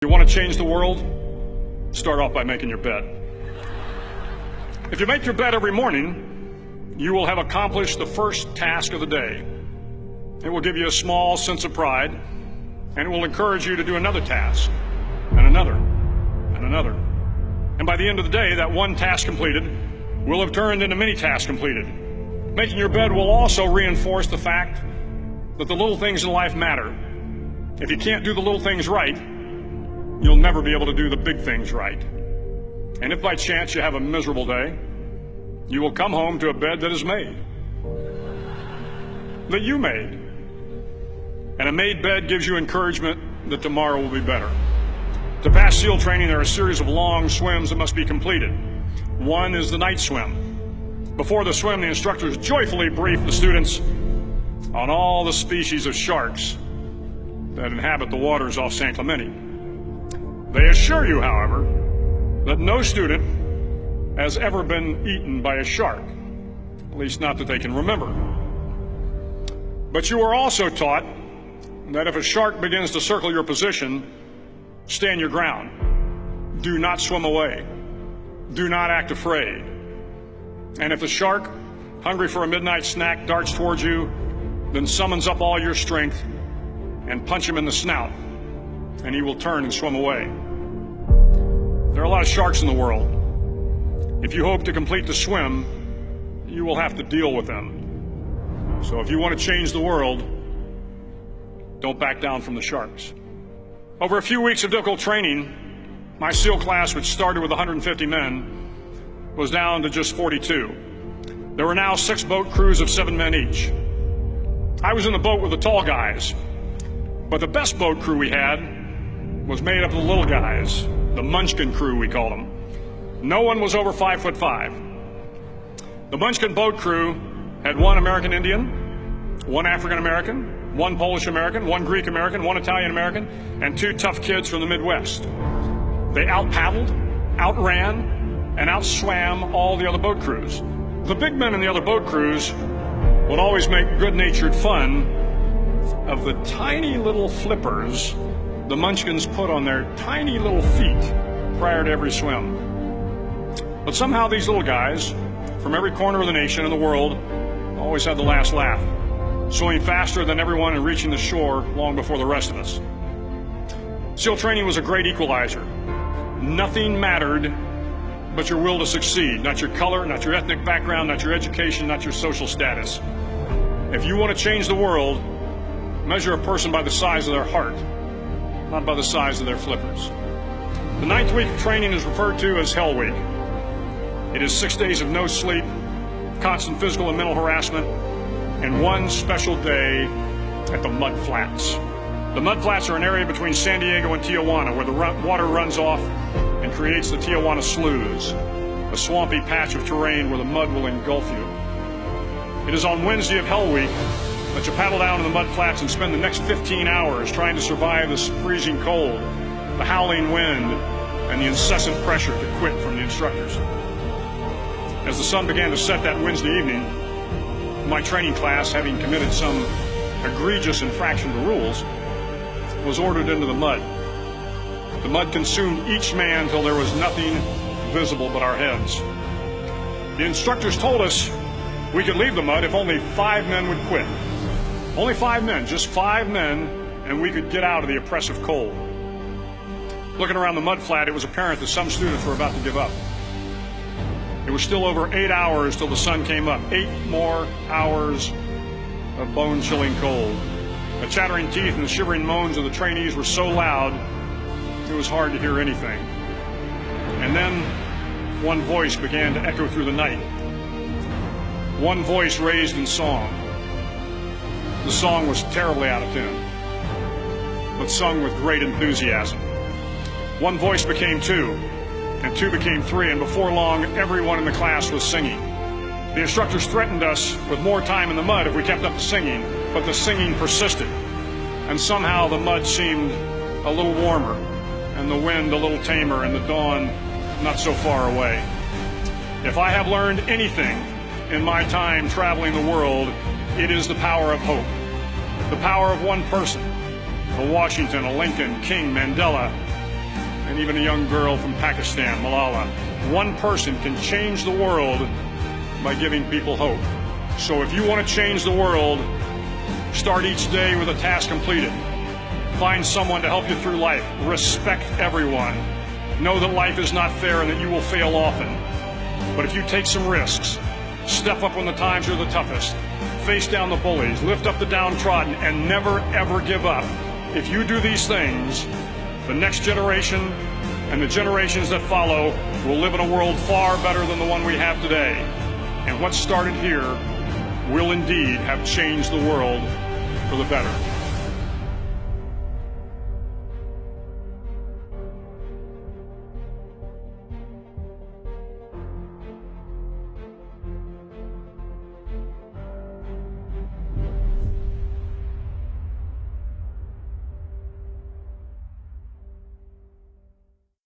You want to change the world? Start off by making your bed. If you make your bed every morning, you will have accomplished the first task of the day. It will give you a small sense of pride, and it will encourage you to do another task, and another, and another. And by the end of the day, that one task completed will have turned into many tasks completed. Making your bed will also reinforce the fact that the little things in life matter. If you can't do the little things right, you'll never be able to do the big things right. And if by chance you have a miserable day, you will come home to a bed that is made. That you made. And a made bed gives you encouragement that tomorrow will be better. To pass SEAL training, there are a series of long swims that must be completed. One is the night swim. Before the swim, the instructors joyfully brief the students on all the species of sharks that inhabit the waters off San Clemente. They assure you, however, that no student has ever been eaten by a shark, at least not that they can remember. But you are also taught that if a shark begins to circle your position, stand your ground. Do not swim away. Do not act afraid. And if the shark, hungry for a midnight snack, darts towards you, then summons up all your strength and punch him in the snout, and he will turn and swim away. There are a lot of sharks in the world. If you hope to complete the swim, you will have to deal with them. So if you want to change the world, don't back down from the sharks. Over a few weeks of difficult training, my SEAL class, which started with 150 men, was down to just 42. There were now 6 boat crews of 7 men each. I was in the boat with the tall guys, but the best boat crew we had was made up of the little guys, the Munchkin crew, we called them. No one was over 5'5". The Munchkin boat crew had 1 American Indian, 1 African American, 1 Polish American, 1 Greek American, 1 Italian American, and 2 tough kids from the Midwest. They out-paddled, outran, and outswam all the other boat crews. The big men in the other boat crews would always make good-natured fun of the tiny little flippers the Munchkins put on their tiny little feet prior to every swim. But somehow these little guys from every corner of the nation and the world always had the last laugh, swimming faster than everyone and reaching the shore long before the rest of us. SEAL training was a great equalizer. Nothing mattered but your will to succeed, not your color, not your ethnic background, not your education, not your social status. If you want to change the world, measure a person by the size of their heart, not by the size of their flippers. The 9th week of training is referred to as Hell Week. It is 6 days of no sleep, constant physical and mental harassment, and 1 special day at the Mud Flats. The Mud Flats are an area between San Diego and Tijuana where the water runs off and creates the Tijuana Sloughs, a swampy patch of terrain where the mud will engulf you. It is on Wednesday of Hell Week that you paddle down to the Mud Flats and spend the next 15 hours trying to survive this freezing cold, the howling wind, and the incessant pressure to quit from the instructors. As the sun began to set that Wednesday evening, my training class, having committed some egregious infraction to rules, was ordered into the mud. The mud consumed each man till there was nothing visible but our heads. The instructors told us we could leave the mud if only 5 men would quit. Only 5 men, just 5 men, and we could get out of the oppressive cold. Looking around the mud flat, it was apparent that some students were about to give up. It was still over 8 hours till the sun came up. 8 more hours of bone-chilling cold. The chattering teeth and the shivering moans of the trainees were so loud, it was hard to hear anything. And then one voice began to echo through the night. One voice raised in song. The song was terribly out of tune, but sung with great enthusiasm. One voice became 2, and 2 became 3, and before long, everyone in the class was singing. The instructors threatened us with more time in the mud if we kept up the singing, but the singing persisted, and somehow the mud seemed a little warmer, and the wind a little tamer, and the dawn not so far away. If I have learned anything in my time traveling the world, it is the power of hope. The power of one person, a Washington, a Lincoln, King, Mandela, and even a young girl from Pakistan, Malala. One person can change the world by giving people hope. So if you want to change the world, start each day with a task completed. Find someone to help you through life. Respect everyone. Know that life is not fair and that you will fail often. But if you take some risks, step up when the times are the toughest, face down the bullies, lift up the downtrodden, and never ever give up. If you do these things, the next generation and the generations that follow will live in a world far better than the one we have today. And what started here will indeed have changed the world for the better.